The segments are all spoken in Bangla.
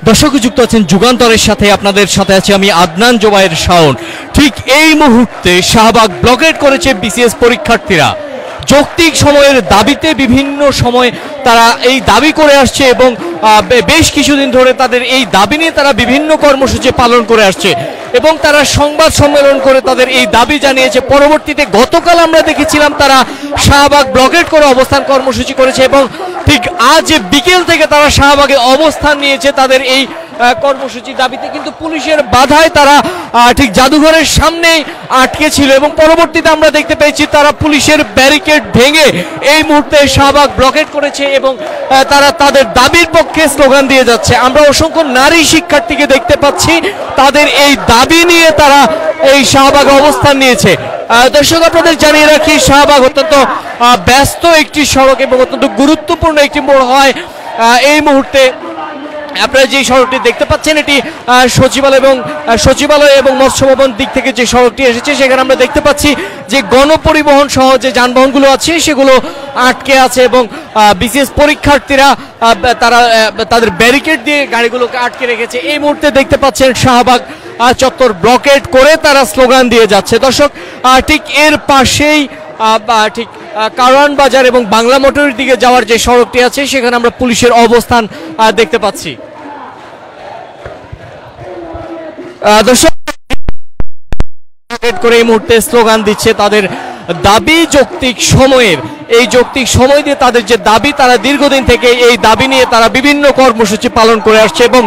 দর্শক যুক্ত আছেন যুগান্তরের সাথে, আপনাদের সাথে আছি আমি আদনান জোবায়ের শাওন। ঠিক এই মুহূর্তে শাহবাগ ব্লকেট করেছে বিসিএস পরীক্ষার্থীরা। যৌক্তিক সময়ের দাবিতে বিভিন্ন সময় তারা এই দাবি করে আসছে এবং বেশ কিছুদিন ধরে তাদের এই দাবি নিয়ে তারা বিভিন্ন কর্মসূচি পালন করে আসছে এবং তারা সংবাদ সম্মেলন করে তাদের এই দাবি জানিয়েছে। পরবর্তীতে গতকাল আমরা দেখেছিলাম তারা শাহবাগ ব্লকেট করে অবস্থান কর্মসূচি করেছে এবং ঠিক আজ বিকেল থেকে তারা শাহবাগে অবস্থান নিয়েছে তাদের এই কর্মসূচি দাবিতে। কিন্তু পুলিশের বাধায় তারা ঠিক জাদুঘরের সামনেই আটকে ছিল এবং পরবর্তীতে আমরা দেখতে পেয়েছি তারা পুলিশের ব্যারিকেড ভেঙে এই মুহূর্তে শাহবাগ ব্লকেট করেছে এবং তারা তাদের দাবির পক্ষে স্লোগান দিয়ে যাচ্ছে। আমরা অসংখ্য নারী শিক্ষার্থীকে দেখতে পাচ্ছি তাদের এই দাবি নিয়ে তারা এই শাহবাগে অবস্থান নিয়েছে। দর্শক আপনাদের জানিয়ে রাখি, শাহবাগ অত্যন্ত ব্যস্ত একটি সড়ক এবং অত্যন্ত গুরুত্বপূর্ণ একটি মোড় হয়। এই মুহূর্তে আপনারা যে সড়কটি দেখতে পাচ্ছেন এটি সচিবালয় এবং মৎস্য ভবন দিক থেকে যে সড়কটি এসেছে সেখানে আমরা দেখতে পাচ্ছি যে গণপরিবহন সহ যে যানবাহনগুলো আছে সেগুলো আটকে আছে এবং বিসিএস পরীক্ষার্থীরা তারা তাদের ব্যারিকেড দিয়ে গাড়িগুলোকে আটকে রেখেছে। এই মুহূর্তে দেখতে পাচ্ছেন শাহবাগ চত্বর ব্লকেট করে তারা স্লোগান দিয়ে যাচ্ছে। দর্শক ঠিক এর পাশেই ঠিক কারওয়ান বাজার এবং বাংলা মোটরের দিকে যাওয়ার যে সড়কটি আছে সেখানে আমরা পুলিশের অবস্থান দেখতে পাচ্ছি। দর্শক করে এই মুহূর্তে স্লোগান দিচ্ছে তাদের দাবি যৌক্তিক সময়ের। এই যৌক্তিক সময় দিয়ে তাদের যে দাবি, তারা দীর্ঘদিন থেকে এই দাবি নিয়ে তারা বিভিন্ন কর্মসূচি পালন করে আসছে এবং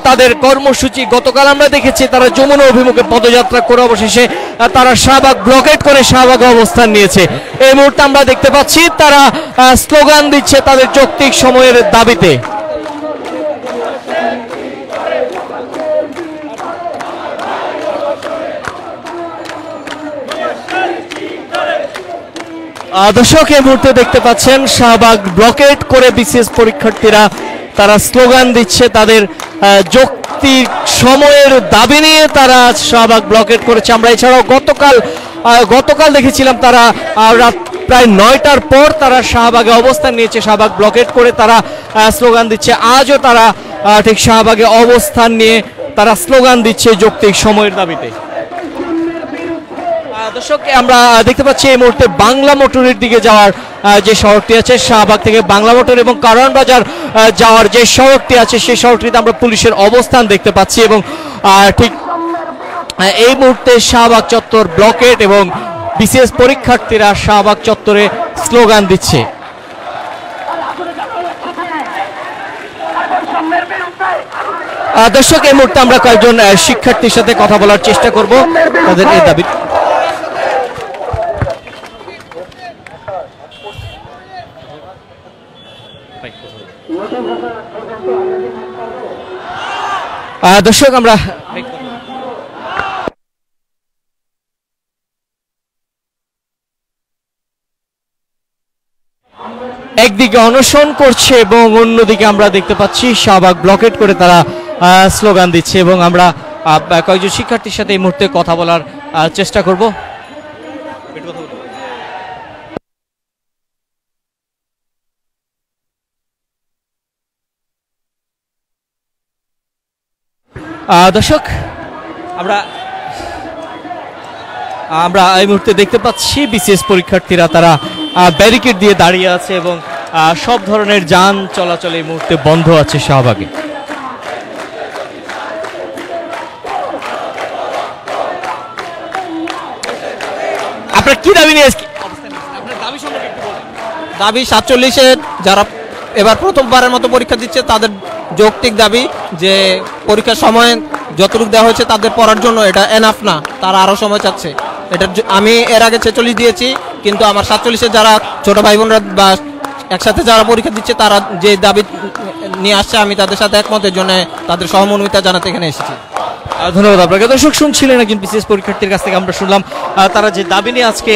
তাদের কর্মসূচি গতকাল আমরা দেখেছি তারা যমুনা অভিমুখে পদযাত্রা করে অবশেষে তারা শাহবাগ ব্লকেট করে শাহবাগে অবস্থান নিয়েছে। এই মুহূর্তে আমরা দেখতে পাচ্ছি তারা স্লোগান দিচ্ছে তাদের যৌক্তিক সময়ের দাবিতে। দর্শক এই মুহূর্তে দেখতে পাচ্ছেন শাহবাগ ব্লকেট করে বিসিএস পরীক্ষার্থীরা তারা স্লোগান দিচ্ছে তাদের যৌক্তিক সময়ের দাবি নিয়ে তারা শাহবাগ ব্লকেট করেছে। আমরা এছাড়াও গতকাল দেখেছিলাম তারা রাত প্রায় 9টার পর তারা শাহবাগে অবস্থান নিয়েছে, শাহবাগ ব্লকেট করে তারা স্লোগান দিচ্ছে। আজও তারা ঠিক শাহবাগে অবস্থান নিয়ে তারা স্লোগান দিচ্ছে যৌক্তিক সময়ের দাবিতে। দর্শক আমরা দেখতে পাচ্ছি এই মুহূর্তে বাংলা মোটরের দিকে যাওয়ার যে সড়কটি আছে, শাহবাগ থেকে বাংলা মোটর এবং কারওয়ান বাজার যাওয়ার যে সড়কটি আছে সেই সড়কটিতে আমরা পুলিশের অবস্থান দেখতে পাচ্ছি এবং ঠিক এই মুহূর্তে শাহবাগ চত্বর ব্লকেট এবং বিসিএস পরীক্ষার্থীরা শাহবাগ চত্বরে স্লোগান দিচ্ছে। দর্শক এই মুহূর্তে আমরা কয়েকজন শিক্ষার্থীর সাথে কথা বলার চেষ্টা করব তাদের এই দাবি। দর্শক আমরা একদিকে অনশন করছে এবং অন্যদিকে আমরা দেখতে পাচ্ছি শাহবাগ ব্লকেট করে তারা স্লোগান দিচ্ছে এবং আমরা কয়েকজন শিক্ষার্থীর সাথে এই মুহূর্তে কথা বলার চেষ্টা করব। দর্শক আমরা এই মুহূর্তে দেখতে পাচ্ছি বিসিএস পরীক্ষার্থীরা তারা ব্যারিকেড দিয়ে দাঁড়িয়ে আছে এবং সব ধরনের যান চলাচল এই মুহূর্তে বন্ধ আছে শাহবাগে। আপনার কি দাবি নিয়ে দাবি 47-এর যারা এবার প্রথমবারের মতো পরীক্ষা দিচ্ছে তাদের যৌক্তিক দাবি যে পরীক্ষার সময় যতটুকু দেওয়া হয়েছে তাদের পড়ার জন্য এটা এনাফ না, তারা আরও সময় চাচ্ছে। এটা আমি এর আগে 46 দিয়েছি, কিন্তু আমার 47-এর যারা ছোট ভাই বোনরা বা একসাথে যারা পরীক্ষা দিচ্ছে তারা যে দাবি নিয়ে আসছে আমি তাদের সাথে একমতের জন্য তাদের সহমর্মিতা জানাতে এখানে এসেছি। ধন্যবাদ আপনাকে। দর্শক শুনছিলেন একজন বিসিএস পরীক্ষার্থীর কাছ থেকে আমরা শুনলাম তারা যে দাবি নিয়ে আজকে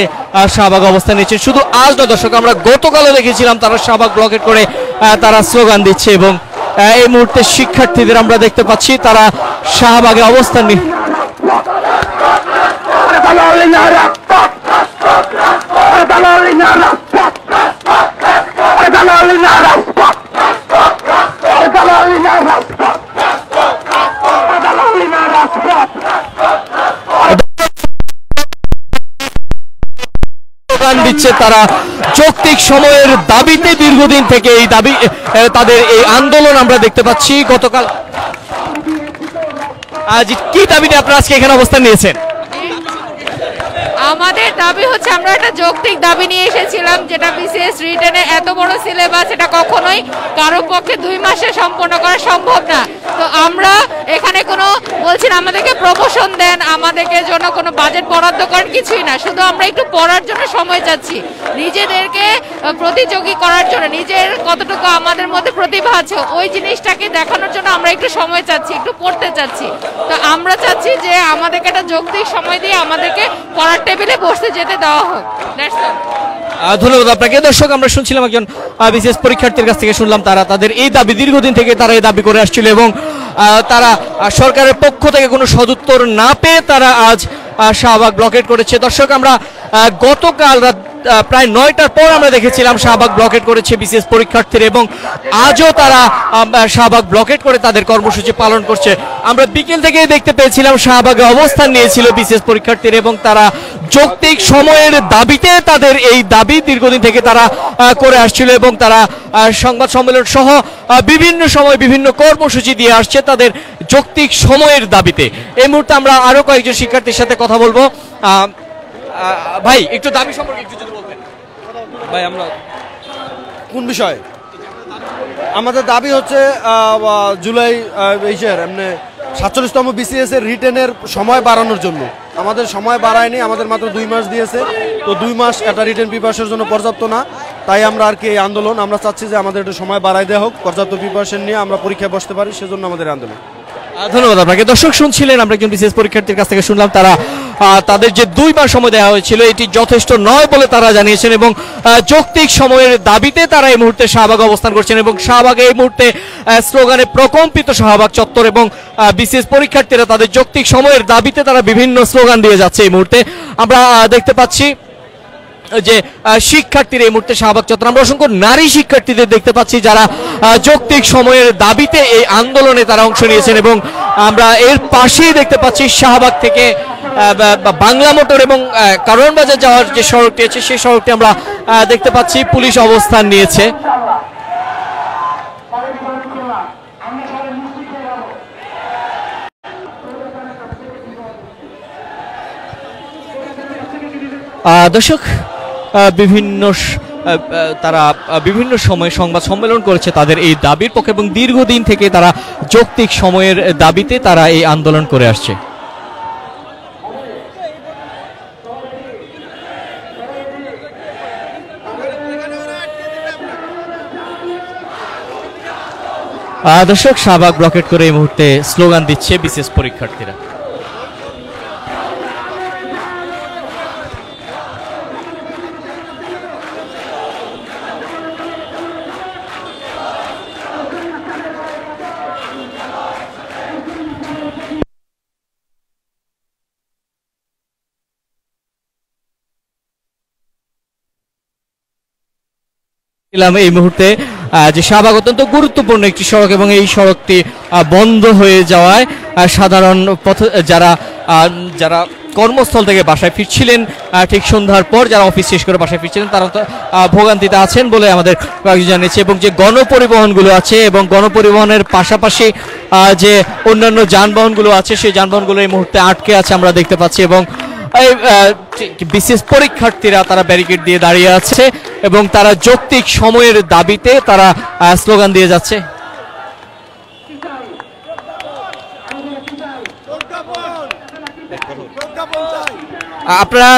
শাহবাগ অবস্থান নিচ্ছে। শুধু আজ না দর্শক, আমরা গতকালও দেখেছিলাম তারা শাহবাগ ব্লকেট করে তারা স্লোগান দিচ্ছে এবং এই মুহূর্তে শিক্ষার্থীদের আমরা দেখতে পাচ্ছি তারা শাহবাগে অবস্থান নিয়ে দিচ্ছে। তারা যৌক্তিক সময়ের দাবিতে দীর্ঘদিন থেকে এই দাবি তাদের এই আন্দোলন আমরা দেখতে পাচ্ছি। গতকাল আজ কি দাবিতে আপনারা আজকে এখানে অবস্থান নিয়েছেন? আমাদের দাবি হচ্ছে, আমরা একটা যৌক্তিক দাবি নিয়ে এসেছিলাম, যেটা বিসিএস রিটেনে এত বড় সিলেবাস এটা কখনোই কারো পক্ষে 2 মাসে সম্পন্ন করা সম্ভব না। তো আমরা এখানে কোনো বলছি না আমাদেরকে প্রমোশন দেন, আমাদেরকে জন্য কোনো বাজেট বরাদ্দ করেন, কিছুই না। শুধু আমরা একটু পড়ার জন্য সময় চাচ্ছি, নিজেদেরকে প্রতিযোগী করার জন্য, নিজের কতটুকু আমাদের মধ্যে প্রতিভা আছে ওই জিনিসটাকে দেখানোর জন্য আমরা একটু সময় চাচ্ছি, একটু পড়তে চাচ্ছি। তো আমরা চাচ্ছি যে আমাদেরকে একটা যৌক্তিক সময় দিয়ে আমাদেরকে পড়ার টেবিলে বসতে যেতে দেওয়া হোক। ধন্যবাদ আপনাকে। দর্শক, আমরা শুনছিলাম একজন বিশেষ পরীক্ষার্থীর কাছ থেকে, শুনলাম তারা তাদের এই দাবি দীর্ঘদিন থেকে তারা এই দাবি করে আসছিল এবং তারা সরকারের পক্ষ থেকে কোনো সদুত্তর না পেয়ে তারা আজ শাহবাগ ব্লকেট করেছে। দর্শক, আমরা গতকাল রাত প্রায় 9টার পর আমরা দেখেছিলাম শাহবাগ ব্লকেট করেছে বিশেষ পরীক্ষার্থীরা এবং আজও তারা শাহবাগ ব্লকেট করে তাদের কর্মসূচি পালন করছে। আমরা বিকেল থেকেই দেখতে পেয়েছিলাম শাহবাগে অবস্থান নিয়েছিল বিশেষ পরীক্ষার্থীরা এবং তারা যৌক্তিক সময়ের দাবিতে তাদের এই দাবি দীর্ঘদিন থেকে তারা করে আসছিল এবং তারা সংবাদ সম্মেলন সহ বিভিন্ন সময় বিভিন্ন কর্মসূচি দিয়ে আসছে তাদের যৌক্তিক সময়ের দাবিতে। এই মুহূর্তে আমরা আরো কয়েকজন শিক্ষার্থীর সাথে কথা বলবো। ভাই, একটু দাবি সম্পর্কে একটু যদি বলতেন। ভাই, আমরা কোন বিষয়ে আমাদের দাবি হচ্ছে জুলাই 47তম বিসিএস এর রিটেনের সময় বাড়ানোর জন্য। আমাদের সময় বাড়ায়নি, আমাদের মাত্র 2 মাস দিয়েছে। তো 2 মাস একটা রিটেন প্রিপারেশনের জন্য পর্যাপ্ত না, তাই আমরা আর কি এই আন্দোলন। আমরা চাচ্ছি যে আমাদের একটু সময় বাড়াই দেওয়া হোক, পর্যাপ্ত প্রিপারেশন নিয়ে আমরা পরীক্ষায় বসতে পারি, সেজন্য আমাদের আন্দোলন। ধন্যবাদ আপনাকে। দর্শক, শুনছিলেন আমরা একজন বিশেষ পরীক্ষার্থীর কাছ থেকে শুনলাম তারা তাদের যে 2 মাস সময় দেওয়া হয়েছিল এটি যথেষ্ট নয় বলে তারা জানিয়েছেন এবং যৌক্তিক সময়ের দাবিতে তারা এই মুহূর্তে শাহবাগে অবস্থান করছেন এবং শাহবাগে এই মুহূর্তে স্লোগানে প্রকম্পিত শাহবাগ চত্বর এবং বিশেষ পরীক্ষার্থীরা তাদের যৌক্তিক সময়ের দাবিতে তারা বিভিন্ন স্লোগান দিয়ে যাচ্ছে। এই মুহূর্তে আমরা দেখতে পাচ্ছি যে শিক্ষার্থীরা এই মুহূর্তে শাহবাগ চত্বর, আমরা অসংখ্য নারী শিক্ষার্থীদের দেখতে পাচ্ছি যারা যৌক্তিক সময়ের দাবিতে এই আন্দোলনে তারা অংশ নিয়েছেন এবং আমরা এর পাশেই দেখতে পাচ্ছি শাহবাগ থেকে বাংলা মোটর এবং কারওয়ান বাজার যাওয়ার যে সড়কটি আছে সেই সড়কটি আমরা দেখতে পাচ্ছি পুলিশ অবস্থান নিয়েছে। দর্শক, তারা বিভিন্ন সময়ে সংবাদ সম্মেলন করেছে তাদের এই দাবির পক্ষে এবং দীর্ঘদিন থেকে তারা যৌক্তিক সময়ের দাবিতে তারা এই আন্দোলন করে আসছে। দর্শক, শাহবাগ ব্লকেট করে এই মুহূর্তে স্লোগান দিচ্ছে বিশেষ পরীক্ষার্থীরা। এই মুহূর্তে যে শাহবাগ অত্যন্ত গুরুত্বপূর্ণ একটি সড়ক এবং এই সড়কটি বন্ধ হয়ে যাওয়ায় সাধারণ যারা কর্মস্থল থেকে বাসায় ফিরছিলেন ঠিক সন্ধ্যার পর, যারা অফিস শেষ করে বাসায় ফিরছিলেন তারা ভোগান্তিতে আছেন বলে আমাদের কয়েকজন জানিয়েছে এবং যে গণপরিবহনগুলো আছে এবং গণপরিবহনের পাশাপাশি যে অন্যান্য যানবাহনগুলো আছে সেই যানবাহনগুলো এই মুহূর্তে আটকে আছে আমরা দেখতে পাচ্ছি এবং বিশেষ পরীক্ষার্থীরা তারা ব্যারিকেড দিয়ে দাঁড়িয়ে আছে এবং তারা যৌক্তিক সময়ের দাবিতে তারা স্লোগান দিয়ে যাচ্ছে। আপনারা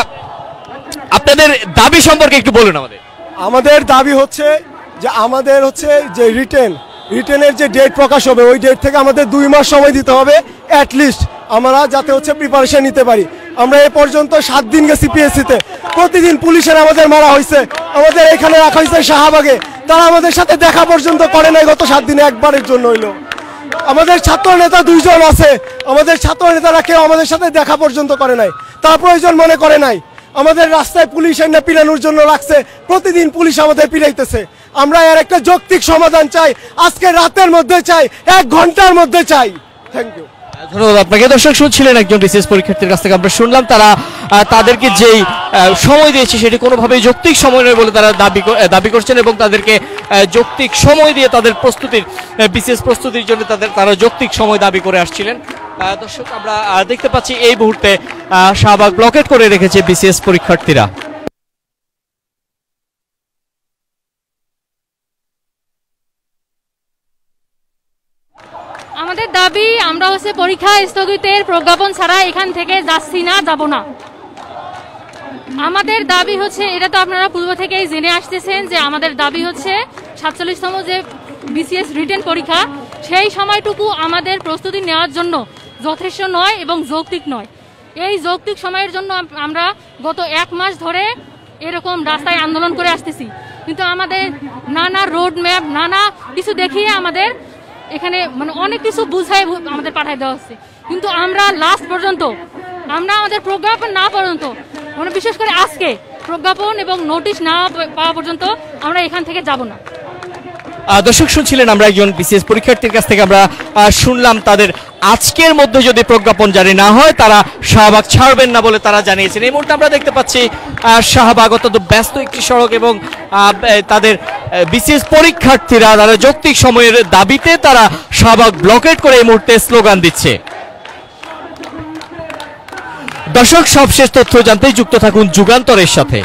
আপনাদের দাবি সম্পর্কে একটু বলুন আমাদের। আমাদের দাবি হচ্ছে যে আমাদের হচ্ছে যে রিটেনের যে ডেট প্রকাশ হবে ওই ডেট থেকে আমাদের 2 মাস সময় দিতে হবে অ্যাটলিস্ট, আমরা যাতে হচ্ছে প্রিপারেশন নিতে পারি। আমরা এ পর্যন্ত 7 দিন গেছি পিএসসিতে, প্রতিদিন পুলিশের আমাদের মারা হয়েছে, আমাদের এখানে রাখা হয়েছে শাহবাগে, তারা আমাদের সাথে দেখা পর্যন্ত করে নাই গত 7 দিনে একবারের জন্য হইলো। আমাদের ছাত্র নেতা 2 জন আছে, আমাদের ছাত্র নেতারা কেউ আমাদের সাথে দেখা পর্যন্ত করে নাই, তারা প্রয়োজন মনে করে নাই। আমাদের রাস্তায় পুলিশ এনে পিলানোর জন্য রাখছে, প্রতিদিন পুলিশ আমাদের পিলাইতেছে। আমরা এর একটা যৌক্তিক সমাধান চাই, আজকে রাতের মধ্যে চাই, 1 ঘন্টার মধ্যে চাই। Thank you. ধন্যবাদ আপনাকে। দর্শক, শুনছিলেন একজন বিশেষ পরীক্ষার্থীর কাছ থেকে আমরা শুনলাম তারা তাদেরকে যেই সময় দিয়েছে সেটি কোনোভাবেই যৌক্তিক সময় নয় বলে তারা দাবি করছেন এবং তাদেরকে যৌক্তিক সময় দিয়ে তাদের প্রস্তুতির বিশেষ প্রস্তুতির জন্য তারা যৌক্তিক সময় দাবি করে আসছিলেন। দর্শক, আমরা দেখতে পাচ্ছি এই মুহূর্তে শাহবাগ ব্লকেট করে রেখেছে বিসিএস পরীক্ষার্থীরা। আমাদের দাবি, আমরা হচ্ছে পরীক্ষা স্থগিতের প্রজ্ঞাপন ছাড়া এখান থেকে যাচ্ছি না, যাব না। আমাদের দাবি হচ্ছে, এটা তো আপনারা পূর্ব থেকেই জেনে আসতেছেন যে আমাদের দাবি হচ্ছে 47তম যে বিসিএস রিটেন পরীক্ষা, সেই সময়টুকু আমাদের প্রস্তুতি নেওয়ার জন্য যথেষ্ট নয় এবং যৌক্তিক নয়। এই যৌক্তিক সময়ের জন্য আমরা গত 1 মাস ধরে এরকম রাস্তায় আন্দোলন করে আসতেছি, কিন্তু আমাদের নানা রোড ম্যাপ, নানা কিছু দেখিয়ে আমাদের এখানে মানে অনেক কিছু বুঝায় আমাদের পাঠায় দেওয়া হচ্ছে, কিন্তু আমরা লাস্ট পর্যন্ত, আমরা আমাদের প্রজ্ঞাপন না পর্যন্ত, মানে বিশেষ করে আজকে প্রজ্ঞাপন এবং নোটিশ না পাওয়া পর্যন্ত আমরা এখান থেকে যাব না। দর্শক, শুনছিলেন আমরা একজন বিসিএস পরীক্ষার্থীর কাছ থেকে আমরা শুনলাম তাদের আজকের মধ্যে যদি প্রজ্ঞাপন জারি না হয় তারা শাহবাগ ছাড়বেন না বলে তারা জানিয়েছেন। এই মুহূর্তে আমরা দেখতে পাচ্ছি শাহবাগ অত্যন্ত ব্যস্ত একটি সড়ক এবং তাদের বিসিএস পরীক্ষার্থীরা তারা যৌক্তিক সময়ের দাবিতে তারা শাহবাগ ব্লকেট করে এই মুহূর্তে স্লোগান দিচ্ছে। দর্শক, সবশেষ তথ্য জানতে যুক্ত থাকুন যুগান্তরের সাথে।